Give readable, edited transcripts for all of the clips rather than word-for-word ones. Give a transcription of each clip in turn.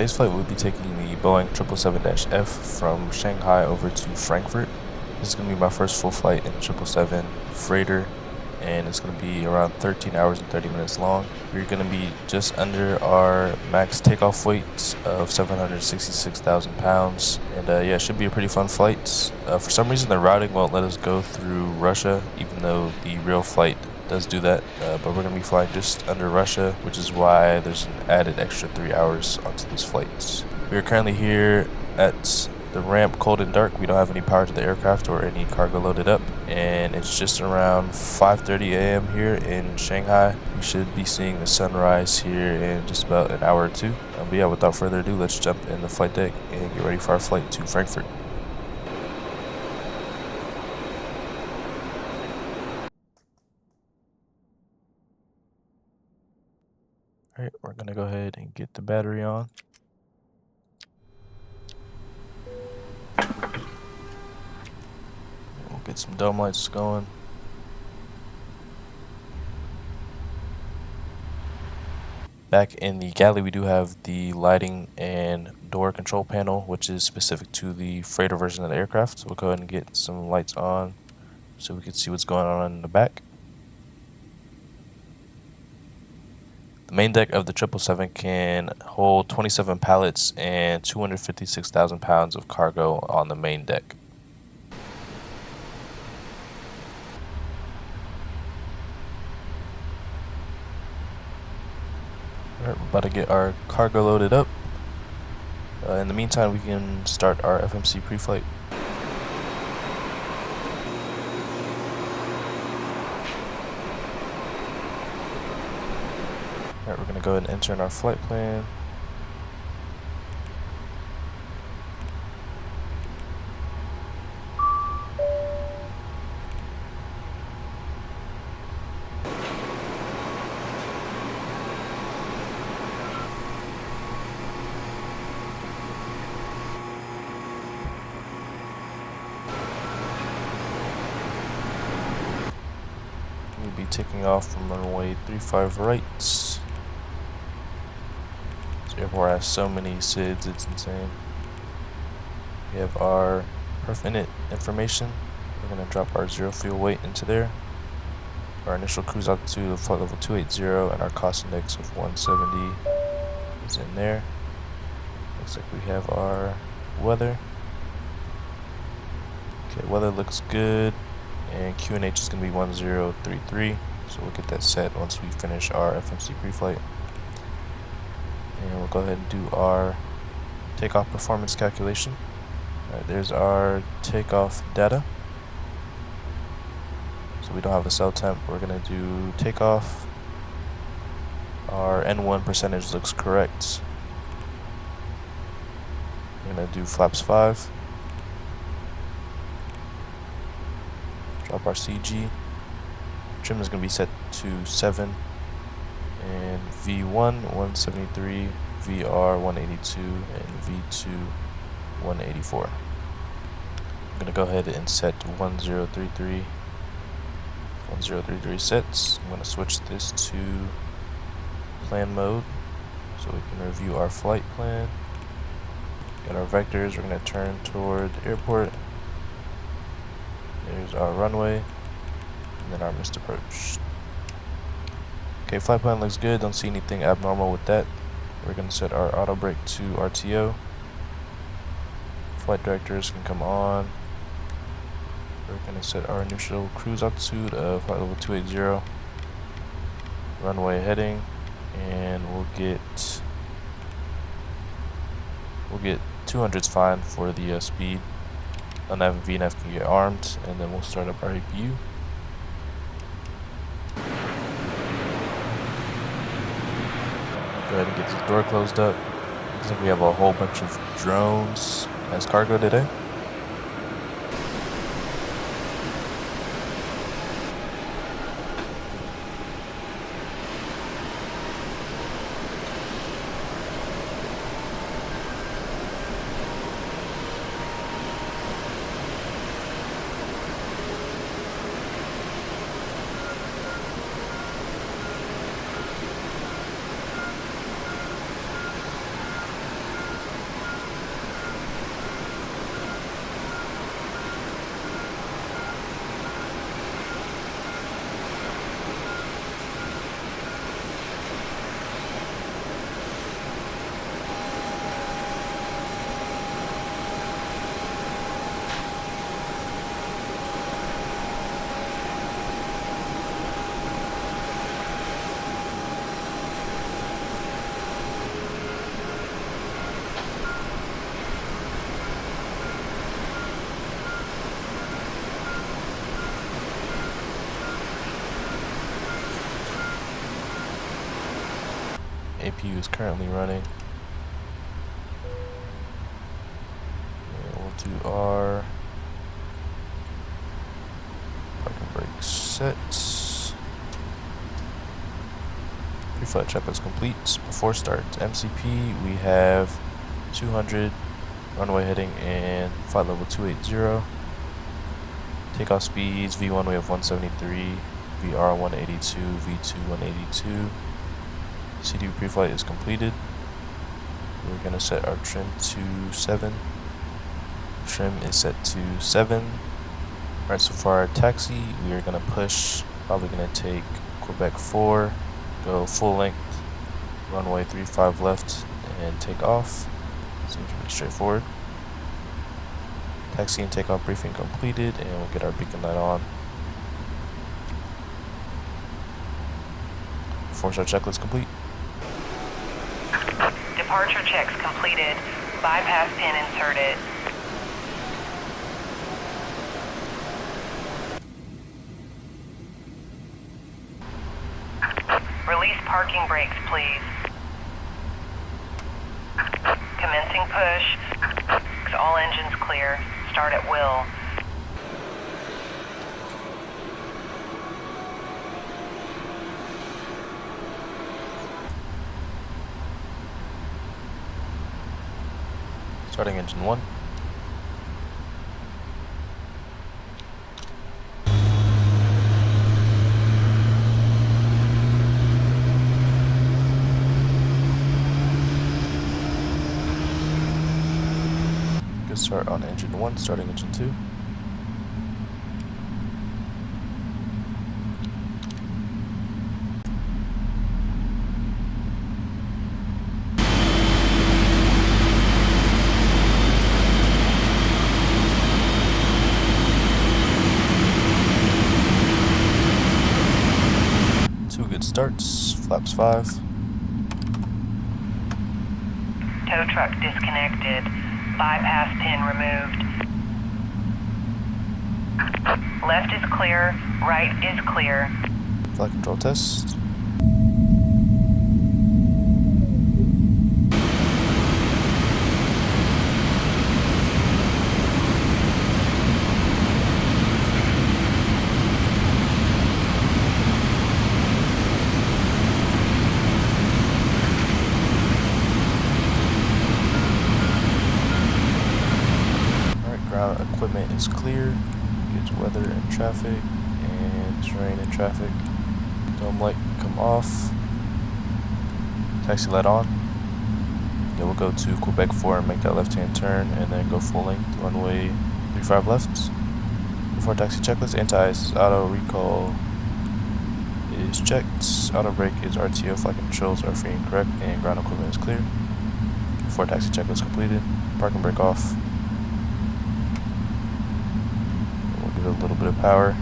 today's flight we'll be taking the Boeing 777F from Shanghai over to Frankfurt. This is going to be my first full flight in 777 freighter, and it's going to be around 13 hours and 30 minutes long. We're going to be just under our max takeoff weight of 766,000 pounds, and yeah, it should be a pretty fun flight. For some reason the routing won't let us go through Russia, even though the real flight does do that, but we're going to be flying just under Russia, which is why there's an added extra 3 hours onto these flights. We are currently here at the ramp, cold and dark. We don't have any power to the aircraft or any cargo loaded up, and it's just around 5:30 a.m. here in Shanghai. We should be seeing the sunrise here in just about an hour or two. But yeah, without further ado, let's jump in the flight deck and get ready for our flight to Frankfurt. Alright, we're gonna go ahead and get the battery on. We'll get some dome lights going. Back in the galley, we do have the lighting and door control panel, which is specific to the freighter version of the aircraft. So we'll go ahead and get some lights on so we can see what's going on in the back. The main deck of the 777 can hold 27 pallets and 256,000 pounds of cargo on the main deck. Alright, we're about to get our cargo loaded up. In the meantime, we can start our FMC pre-flight. Alright, we're going to go ahead and enter in our flight plan. We'll be taking off from runway 35 right. Airport has so many SIDs, it's insane. We have our perf init information. We're going to drop our zero fuel weight into there. Our initial cruise altitude of flight level 280 and our cost index of 170 is in there. Looks like we have our weather. Okay, weather looks good, and QNH is going to be 1033, so we'll get that set once we finish our FMC pre-flight. And we'll go ahead and do our takeoff performance calculation. Alright, there's our takeoff data. So we don't have the cell temp. We're going to do takeoff. Our N1 percentage looks correct. We're going to do flaps 5. Drop our CG. Trim is going to be set to 7. And V1 173, VR 182, and V2 184. I'm going to go ahead and set 1033 sets. I'm going to switch this to plan mode so we can review our flight plan. Got our vectors. We're going to turn toward the airport. There's our runway, and then our missed approach. Okay, flight plan looks good. Don't see anything abnormal with that. We're going to set our auto brake to RTO. Flight directors can come on. We're going to set our initial cruise altitude of flight level 280. Runway heading, and we'll get 200's fine for the speed. LNAV and VNAV can get armed, and then we'll start up our APU. Go ahead and get this door closed up. Looks like we have a whole bunch of drones as cargo today. APU is currently running. And we'll do our parking brake sets. Pre-flight checklist complete. Before start, MCP, we have 200, runway heading, and flight level 280. Takeoff speeds, V1 we have 173, VR 182, V2 182. CDU pre-flight is completed. We're going to set our trim to 7. Trim is set to 7. Alright, so for our taxi, we are going to push, probably going to take Quebec 4, go full length, runway 35 left, and take off. Seems pretty straightforward. Taxi and takeoff briefing completed, and we'll get our beacon light on. 4-star checklist complete. Departure checks completed. Bypass pin inserted. Release parking brakes, please. Commencing push. All engines clear. Start at will. Starting engine 1. Good start on engine 1, starting engine 2. Good starts, flaps 5. Tow truck disconnected. Bypass pin removed. Left is clear, right is clear. Flight control test. Equipment is clear. Gauge weather and traffic, and terrain and traffic. Dome light come off. Taxi light on. Then we'll go to Quebec 4 and make that left-hand turn, and then go full length, runway 35 left. Before taxi checklist, anti-ice auto recall is checked. Auto brake is RTO, flight controls are free and correct, and ground equipment is clear. Before taxi checklist completed, parking brake off. A little bit of power.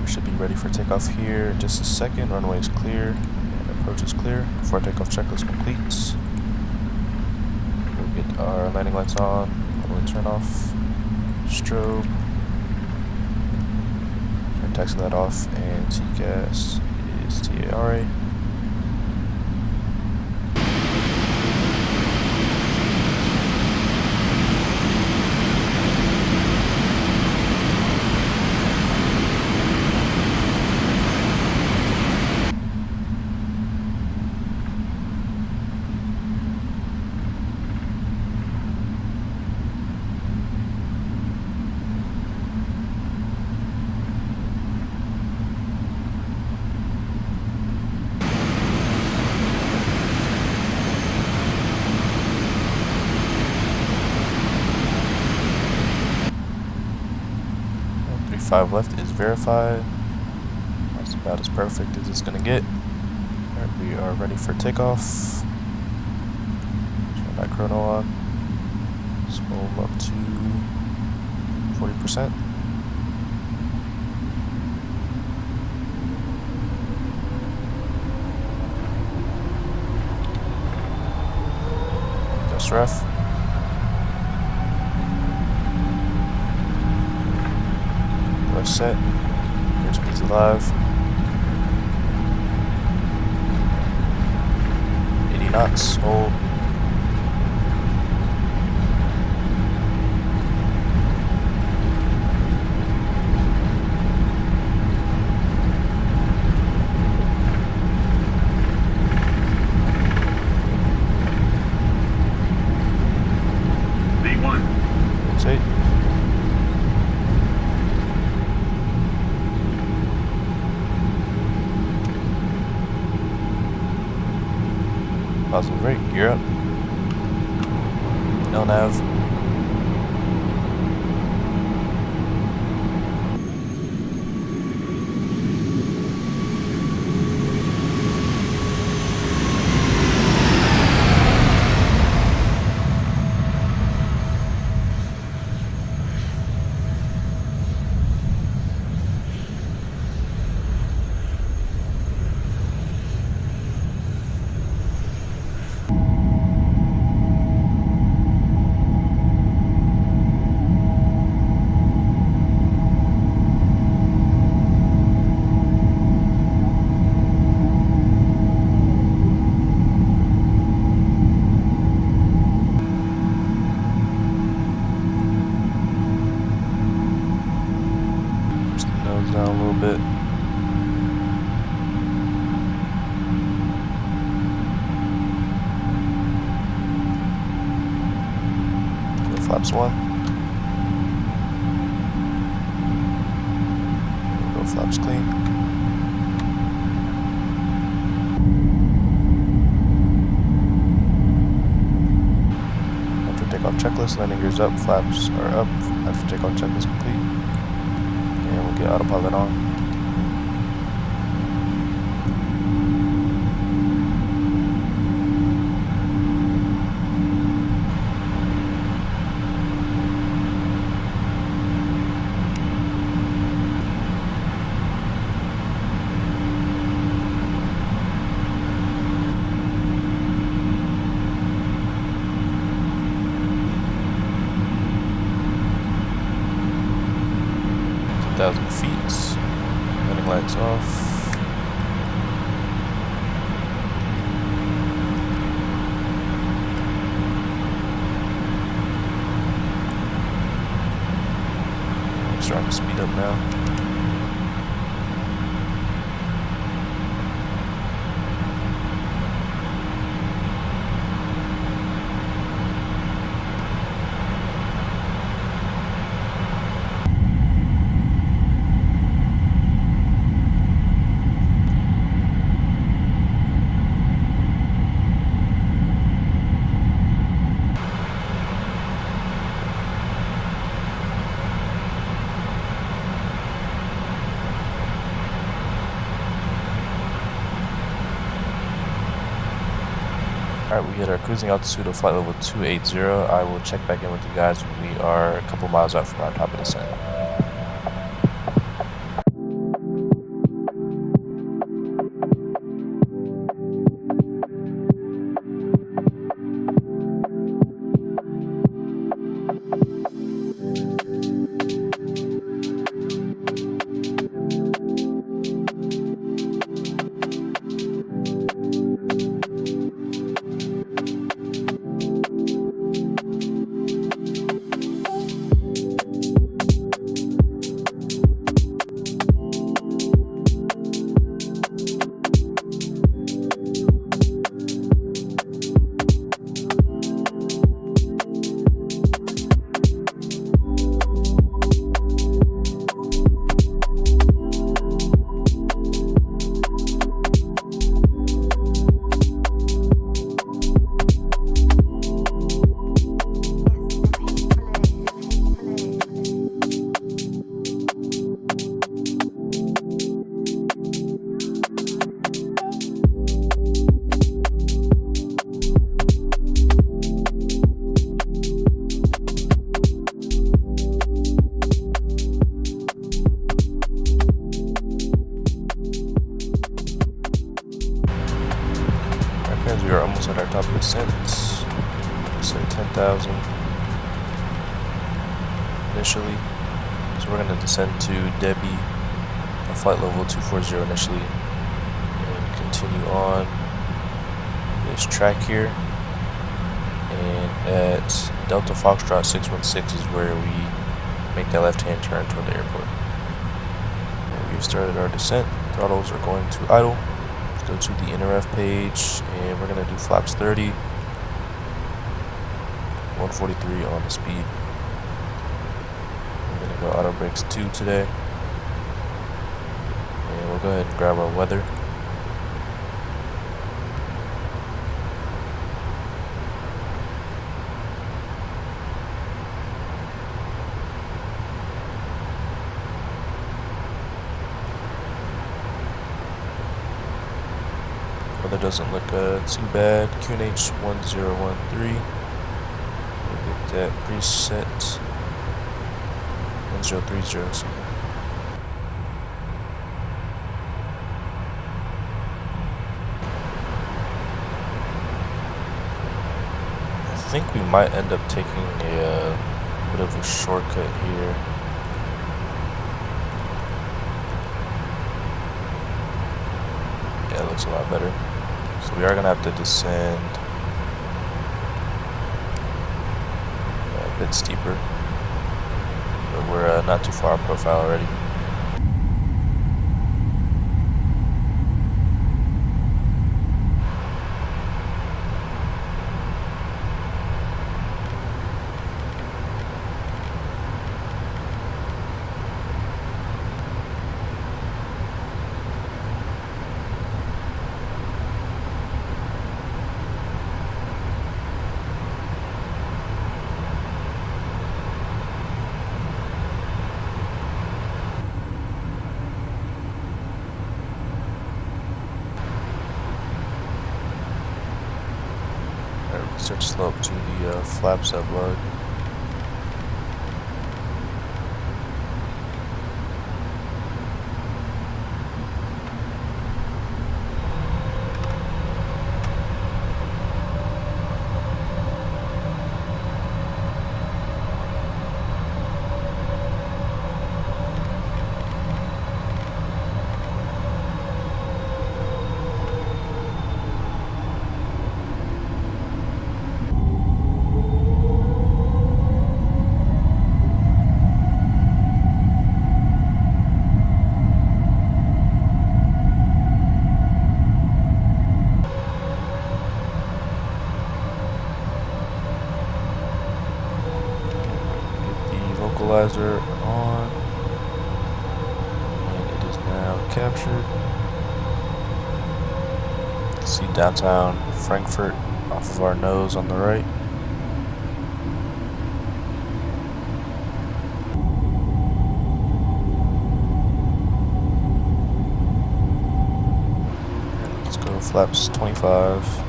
Should be ready for takeoff here in just a second. Runway is clear and approach is clear. Before takeoff checklist complete, we'll get our landing lights on. We'll turn off strobe, turn taxi light off, and TCAS is TARA. Five left is verified. That's the About as perfect as it's gonna get. Alright, we are ready for takeoff. Turn that chrono on. Spool up to 40%. That's rough. We're set. Airspeed's alive. 80 knots. Hold. V1. Rotate. Positive brake, gear up. No nav. Nose down a little bit. Go flaps 1. Go flaps clean. After takeoff checklist, landing gears up, flaps are up. After takeoff checklist complete. And we'll get autopilot on. Feet. Landing lights off. I'm starting to speed up now. Alright, we hit our cruising altitude of flight level 280. I will check back in with you guys when we are a couple miles out from our top of descent. initially. So we're going to descend to Debbie at flight level 240 initially and continue on this track here. And at Delta Foxtrot 616 is where we make that left-hand turn toward the airport. And we've started our descent. Throttles are going to idle. Let's go to the NRF page, and we're going to do flaps 30, 143 on the speed. We're going to go auto brakes 2 today. And we'll go ahead and grab our weather. Weather doesn't look too bad. QNH 1013. We'll get that preset 1030. So I think we might end up taking a bit of a shortcut here. Yeah, it looks a lot better. So we are going to have to descend a bit steeper, but we're not too far profile already. Research slope to the flaps up load. Vocalizer on, and it is now captured. See downtown Frankfurt off of our nose on the right. And let's go flaps 25.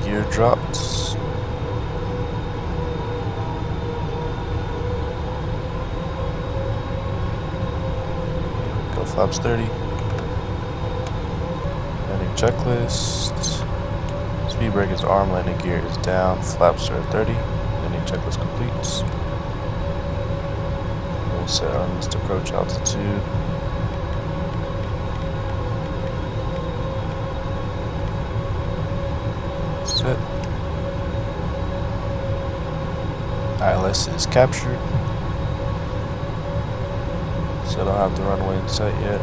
Gear dropped. Go flaps 30. Landing checklist. Speed brake is arm, landing gear is down, flaps are 30. Landing checklist complete. We'll set our missed approach altitude. Set. ILS is captured, so I don't have the runway in sight yet.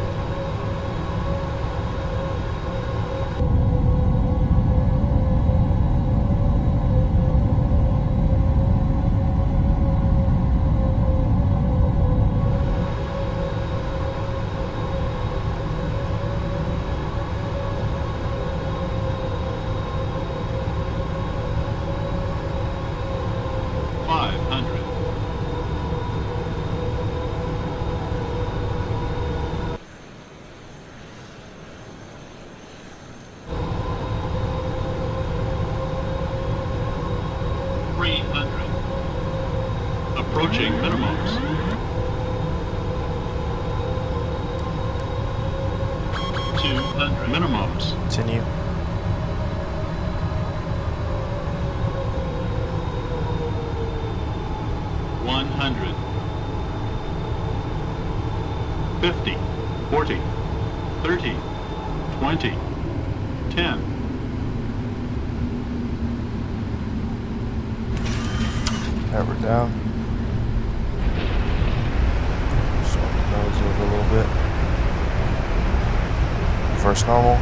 Approaching minimums. minimums. Continue. $100. 50, 40, 30, 20, 10. Hammer down. Swing the nose over a little bit. Reverse normal.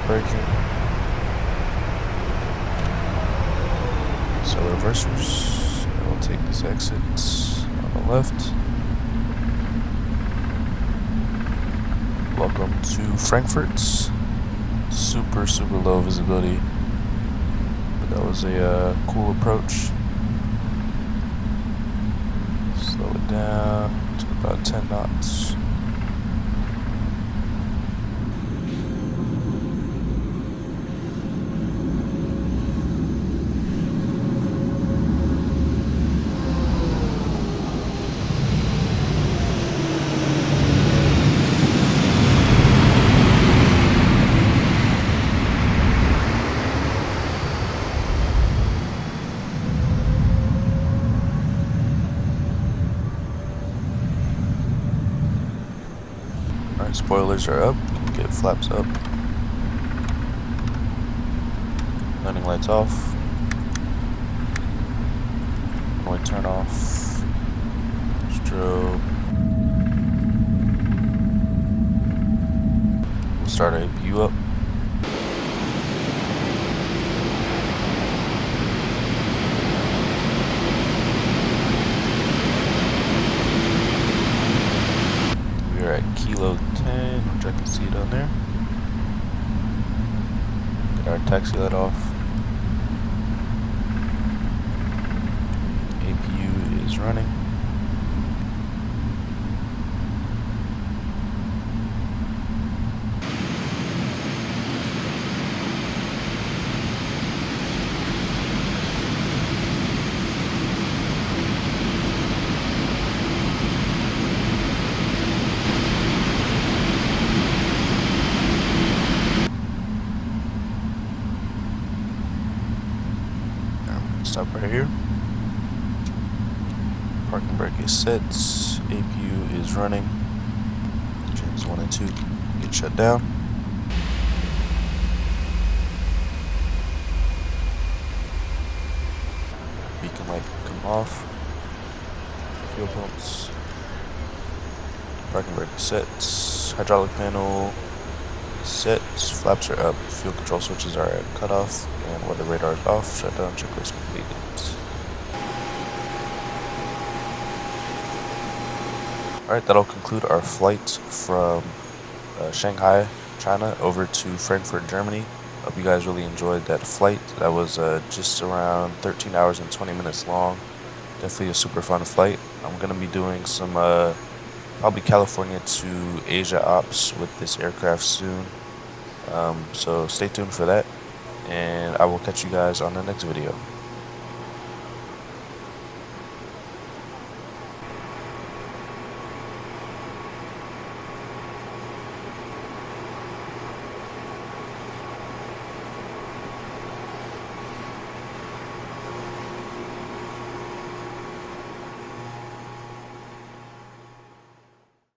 Braking. So reversers. I will take this exit on the left. Welcome to Frankfurt. Super low visibility, but that was a cool approach. Slow it down to about 10 knots. Alright, spoilers are up. You can get flaps up. Landing lights off. Runway turn off. Strobe. We'll start our APU up. We're at Kilo 10, which I can see down there. Get our taxi light off. APU is running. Stop right here. Parking brake is set. APU is running. Engines 1 and 2 get shut down. Beacon light come off. Fuel pumps. Parking brake is set. Hydraulic panel set. Flaps are up. Fuel control switches are cut off. And weather radar is off. Shutdown checklist completed. Alright, that'll conclude our flight from Shanghai, China, over to Frankfurt, Germany. Hope you guys really enjoyed that flight. That was just around 13 hours and 20 minutes long. Definitely a super fun flight. I'm going to be doing some probably California to Asia ops with this aircraft soon. So stay tuned for that. And I will catch you guys on the next video.